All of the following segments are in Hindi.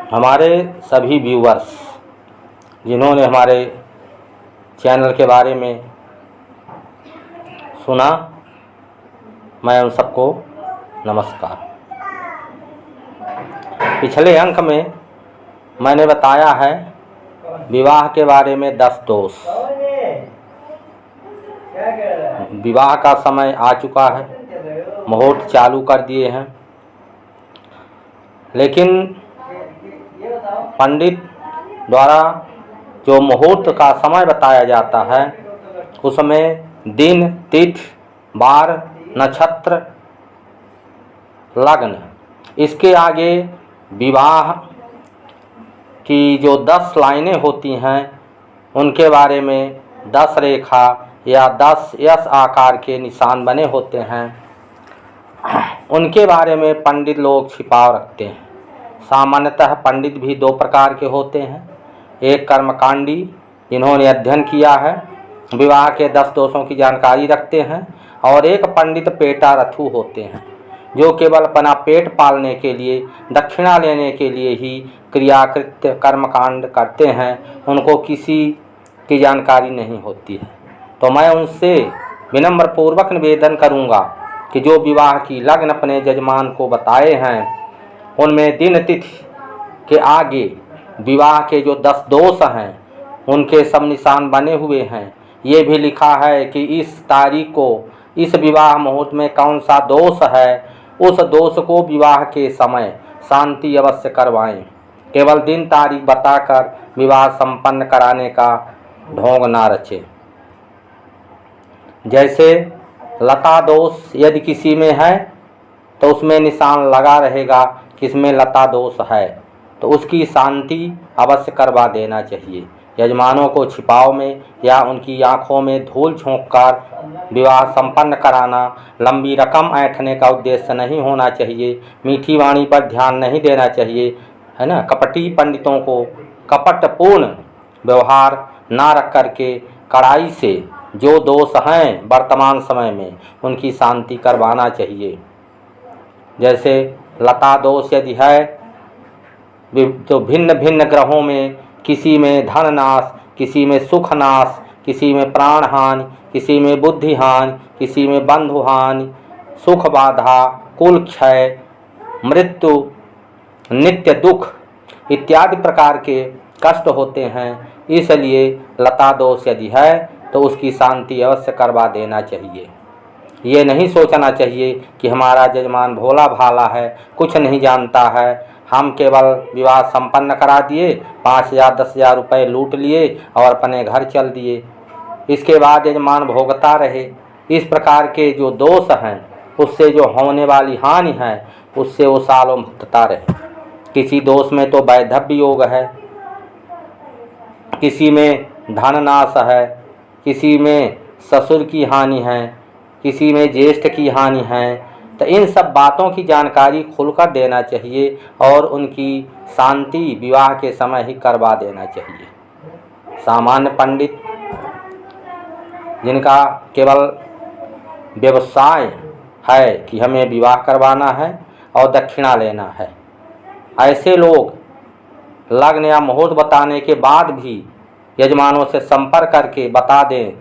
हमारे सभी व्यूअर्स जिन्होंने हमारे चैनल के बारे में सुना, मैं उन सबको नमस्कार। पिछले अंक में मैंने बताया है विवाह के बारे में 10 दोष। विवाह का समय आ चुका है, मुहूर्त चालू कर दिए हैं, लेकिन पंडित द्वारा जो मुहूर्त का समय बताया जाता है उसमें दिन, तिथि, वार, नक्षत्र, लग्न, इसके आगे विवाह की जो 10 लाइनें होती हैं उनके बारे में 10 रेखा या 10 यस आकार के निशान बने होते हैं, उनके बारे में पंडित लोग छिपाव रखते हैं। सामान्यतः पंडित भी 2 प्रकार के होते हैं। एक कर्मकांडी जिन्होंने अध्ययन किया है, विवाह के 10 दोषों की जानकारी रखते हैं, और एक पंडित पेटा रथु होते हैं जो केवल अपना पेट पालने के लिए, दक्षिणा लेने के लिए ही क्रियाकृत्य कर्मकांड करते हैं, उनको किसी की जानकारी नहीं होती है। तो मैं उनसे विनम्र पूर्वक निवेदन करूंगा कि जो विवाह की लग्न अपने जजमान को बताए हैं उनमें दिन तिथि के आगे विवाह के जो 10 दोष हैं उनके सब निशान बने हुए हैं। ये भी लिखा है कि इस तारीख को इस विवाह मुहूर्त में कौन सा दोष है, उस दोष को विवाह के समय शांति अवश्य करवाएं। केवल दिन तारीख बताकर विवाह संपन्न कराने का ढोंग ना रचे। जैसे लता दोष यदि किसी में है तो उसमें निशान लगा रहेगा कि इसमें लता दोष है, तो उसकी शांति अवश्य करवा देना चाहिए। यजमानों को छिपाव में या उनकी आंखों में धूल झोंककर विवाह संपन्न कराना लंबी रकम ऐंठने का उद्देश्य नहीं होना चाहिए। मीठी वाणी पर ध्यान नहीं देना चाहिए, है ना। कपटी पंडितों को कपटपूर्ण व्यवहार ना रख करके कड़ाई से जो दोष हैं वर्तमान समय में उनकी शांति करवाना चाहिए। जैसे लता दोष यदि है तो भिन्न भिन्न ग्रहों में किसी में धन नाश, किसी में सुख नाश, किसी में प्राण हानि, किसी में बुद्धि हानि, किसी में बंधु हानि, सुख बाधा, कुल क्षय, मृत्यु, नित्य दुख इत्यादि प्रकार के कष्ट होते हैं। इसलिए लता दोष यदि है तो उसकी शांति अवश्य करवा देना चाहिए। ये नहीं सोचना चाहिए कि हमारा जजमान भोला भाला है, कुछ नहीं जानता है, हम केवल विवाह संपन्न करा दिए, 5,000 10,000 रुपये लूट लिए और अपने घर चल दिए, इसके बाद यजमान भोगता रहे। इस प्रकार के जो दोष हैं उससे जो होने वाली हानि है उससे वो सालों भुगतता रहे। किसी दोष में तो वैधव्य योग है, किसी में धन नाश है, किसी में ससुर की हानि है, किसी में ज्येष्ठ की हानि है। तो इन सब बातों की जानकारी खुलकर देना चाहिए और उनकी शांति विवाह के समय ही करवा देना चाहिए। सामान्य पंडित जिनका केवल व्यवसाय है कि हमें विवाह करवाना है और दक्षिणा लेना है, ऐसे लोग लग्न या मुहूर्त बताने के बाद भी यजमानों से संपर्क करके बता दें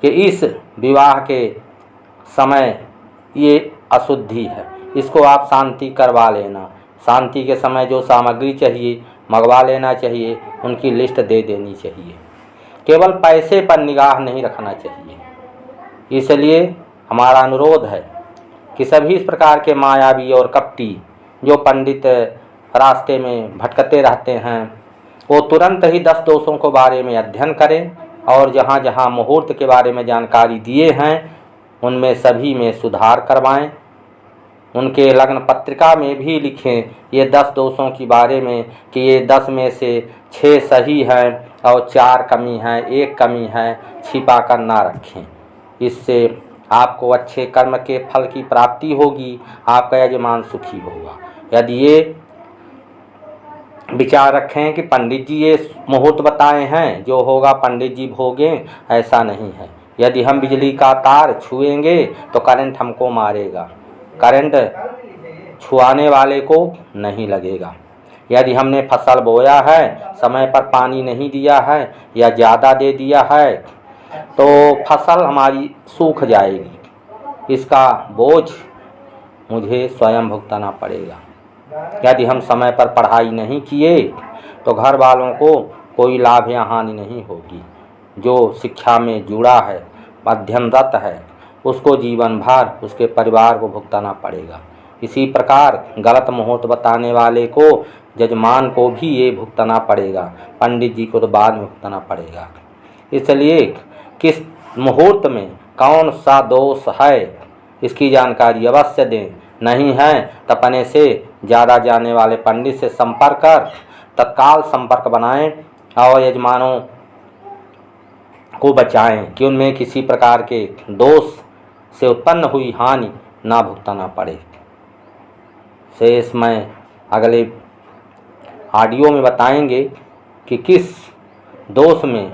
कि इस विवाह के समय ये अशुद्धि है, इसको आप शांति करवा लेना। शांति के समय जो सामग्री चाहिए मंगवा लेना चाहिए, उनकी लिस्ट दे देनी चाहिए। केवल पैसे पर निगाह नहीं रखना चाहिए। इसलिए हमारा अनुरोध है कि सभी इस प्रकार के मायावी और कपटी जो पंडित रास्ते में भटकते रहते हैं वो तुरंत ही 10 दोषों के बारे में अध्ययन करें और जहाँ जहाँ मुहूर्त के बारे में जानकारी दिए हैं उनमें सभी में सुधार करवाएं। उनके लग्न पत्रिका में भी लिखें ये 10 दोषों के बारे में कि ये 10 में से 6 सही हैं और 4 कमी हैं, 1 कमी है, छिपा कर ना रखें। इससे आपको अच्छे कर्म के फल की प्राप्ति होगी, आपका यजमान सुखी होगा। यदि ये विचार रखें कि पंडित जी ये मुहूर्त बताए हैं, जो होगा पंडित जी भोगें, ऐसा नहीं है। यदि हम बिजली का तार छुएंगे तो करंट हमको मारेगा, करंट छुआने वाले को नहीं लगेगा। यदि हमने फसल बोया है, समय पर पानी नहीं दिया है या ज़्यादा दे दिया है तो फसल हमारी सूख जाएगी। इसका बोझ मुझे स्वयं भुगतना पड़ेगा। यदि हम समय पर पढ़ाई नहीं किए तो घर वालों को कोई लाभ या हानि नहीं होगी। जो शिक्षा में जुड़ा है, अध्ययनरत है, उसको जीवन भर उसके परिवार को भुगतना पड़ेगा। इसी प्रकार गलत मुहूर्त बताने वाले को, जजमान को भी ये भुगतना पड़ेगा, पंडित जी को तो बाद में भुगतना पड़ेगा। इसलिए किस मुहूर्त में कौन सा दोष है, इसकी जानकारी अवश्य दें। नहीं है तो अपने से ज़्यादा जाने वाले पंडित से संपर्क कर तत्काल संपर्क बनाएं और यजमानों को बचाएं कि उनमें किसी प्रकार के दोष से उत्पन्न हुई हानि ना भुगतना पड़े। शेष में अगले ऑडियो में बताएंगे कि किस दोष में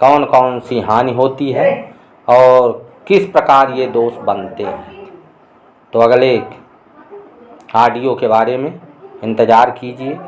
कौन कौन सी हानि होती है और किस प्रकार ये दोष बनते हैं। तो अगले ऑडियो के बारे में इंतज़ार कीजिए।